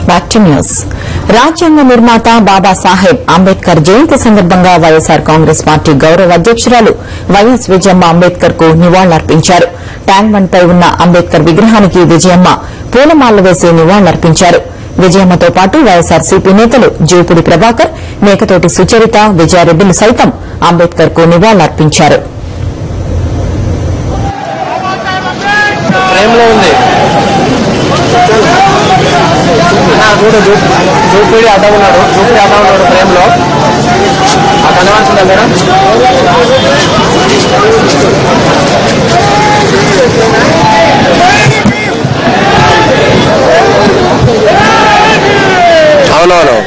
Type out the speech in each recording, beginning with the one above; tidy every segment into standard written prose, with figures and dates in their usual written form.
Back to news. రాజ్యాంగ నిర్మాత బాబాసాహెబ్ అంబేద్కర్ జయంతి సందర్భంగా వైఎస్సార్ కాంగ్రెస్ పార్టీ గౌరవ అధ్యకురాలు వైఎస్ విజయమ్మ అంబేద్కర్ కు నివాళులర్పించారు. ట్యాంక్ బండ్ పై ఉన్న అంబేద్కర్ విగ్రహానికి విజయమ్మ పూలమాలలు వేసి నివాళులర్పించారు. విజయమ్మతో పాటు వైఎస్సార్సీపీ నేతలు జీవుపుడి ప్రభాకర్, మేకతోటి సుచరిత, విజయారెడ్డిలు సైతం అంబేద్కర్ కు నివాళులర్పించారు. జూపిడి అడ్డ ఉన్నాడు ఫ్రేమ్ లో కనవాల్సిందా మేడం? అవునవును.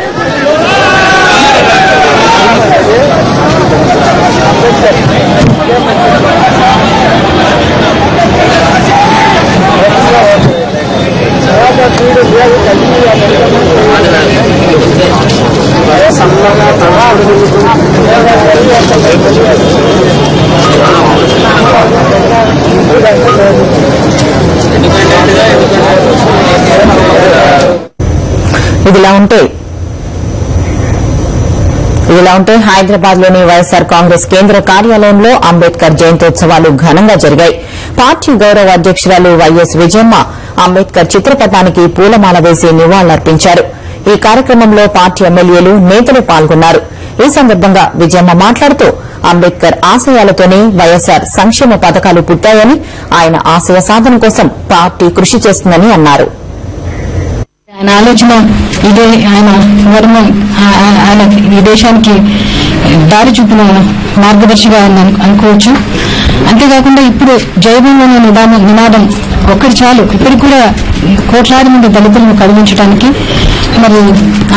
ఇదిలా ఉంటే హైదరాబాద్ లోని వైఎస్సార్ కాంగ్రెస్ కేంద్ర కార్యాలయంలో అంబేద్కర్ జయంతోత్సవాలు ఘనంగా జరిగాయి. పార్టీ గౌరవ అధ్యకురాలు వైఎస్ విజయమ్మ అంబేద్కర్ చిత్రపటానికి పూలమాల వేసి నివాళులర్పించారు. ఈ కార్యక్రమంలో పార్టీ ఎమ్మెల్యేలు, నేతలు పాల్గొన్నారు. ఈ సందర్భంగా విజయమ్మ మాట్లాడుతూ అంబేద్కర్ ఆశయాలతోనే వైఎస్సార్ సంక్షేమ పథకాలు పుట్టాయని, ఆయన ఆశయ సాధన కోసం పార్టీ కృషి చేస్తుందని అన్నారు. ఆయన ఆలోచన ఇదే, ఆయన వర్మం ఆయన ఈ దేశానికి దారి చూపిన మార్గదర్శిగా అనుకోవచ్చు. అంతేకాకుండా ఇప్పుడు జయభీమన నినాదం ఒక్కటి చాలు, ఇప్పటికి కూడా కోట్లాది మంది దళితులను కదిలించడానికి. మరి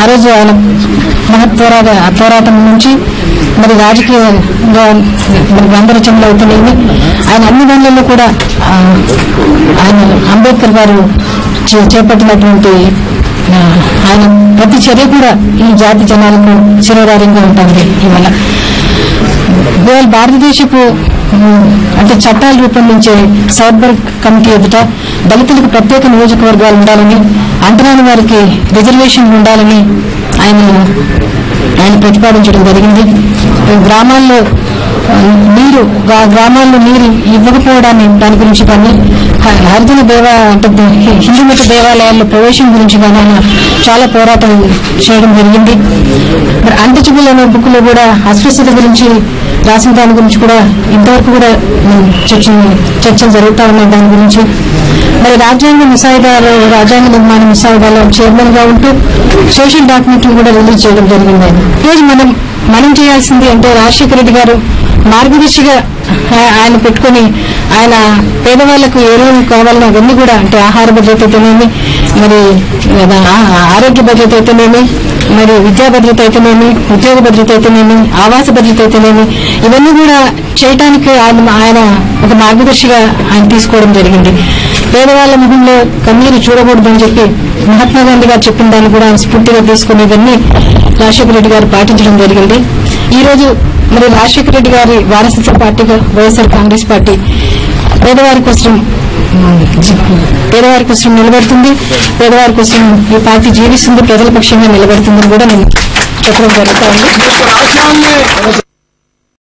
ఆ రోజు ఆయన పోరాటం నుంచి మరి రాజకీయంగా గంధరచనలు అవుతున్నాయి. ఆయన అన్ని దానిలో కూడా ఆయన అంబేద్కర్ గారు చేపట్టినటువంటి ఆయన ప్రతి చర్య కూడా ఈ జాతి జనాలకు శిరోధార్యంగా ఉంటుంది. ఇవాళ భారతదేశపు అంటే చట్టాలు రూపొందించే సౌత్బర్గ్ కమిటీ ఎదుట దళితులకు ప్రత్యేక నియోజకవర్గాలు ఉండాలని, అంటరాని వారికి రిజర్వేషన్ ఉండాలని ఆయన ప్రతిపాదించడం జరిగింది. గ్రామాల్లో నీరు ఇవ్వకపోవడాన్ని దాని గురించి కానీ, హరిజన హిందూ మత దేవాలయాల్లో ప్రవేశం గురించి కానీ ఆయన చాలా పోరాటం చేయడం జరిగింది. మరి అన్టచబుల్ అనే బుక్ లో కూడా అస్పృశ్యత గురించి రాసిన దాని గురించి కూడా ఇంతవరకు కూడా చర్చలు జరుగుతూ ఉన్నాయి. దాని గురించి మరి రాజ్యాంగ నిర్మాణ ముసాయిదాలో చైర్మన్ గా ఉంటూ సోషల్ డాక్యుమెంట్లు కూడా రిలీజ్ చేయడం జరిగింది. ఈరోజు మనం చేయాల్సింది అంటే రాజశేఖర రెడ్డి గారు మార్గదర్శిగా ఆయన పెట్టుకుని ఆయన పేదవాళ్లకు ఏమేమి కావాలన్నా అవన్నీ కూడా, అంటే ఆహార భద్రత అయితేనేమి, మరి ఆరోగ్య భద్రత అయితేనేమి, మరి విద్యా భద్రత అయితేనేమి, ఉద్యోగ భద్రత అయితేనేమి, ఆవాస భద్రత అయితేనేమి, ఇవన్నీ కూడా చేయటానికి ఆయన ఒక మార్గదర్శిగా ఆయన తీసుకోవడం జరిగింది. పేదవాళ్ల ముఖంలో కన్నీరు చూడకూడదని చెప్పి మహాత్మా గాంధీ గారు చెప్పిన దాన్ని కూడా ఆయన స్ఫూర్తిగా తీసుకునేదాన్ని రాజశేఖర రెడ్డి గారు పాటించడం జరిగింది. ఈ రోజు మరి రాజశేఖర రెడ్డి గారి వారసత్వ పార్టీగా వైఎస్సార్ కాంగ్రెస్ పార్టీ పేదవారి కోసం నిలబడుతుంది. పేదవారి కోసం ఈ పార్టీ జీవిస్తుంది, ప్రజల పక్షంగా నిలబడుతుందని కూడా నేను చెప్పడం జరుగుతూ ఉంది.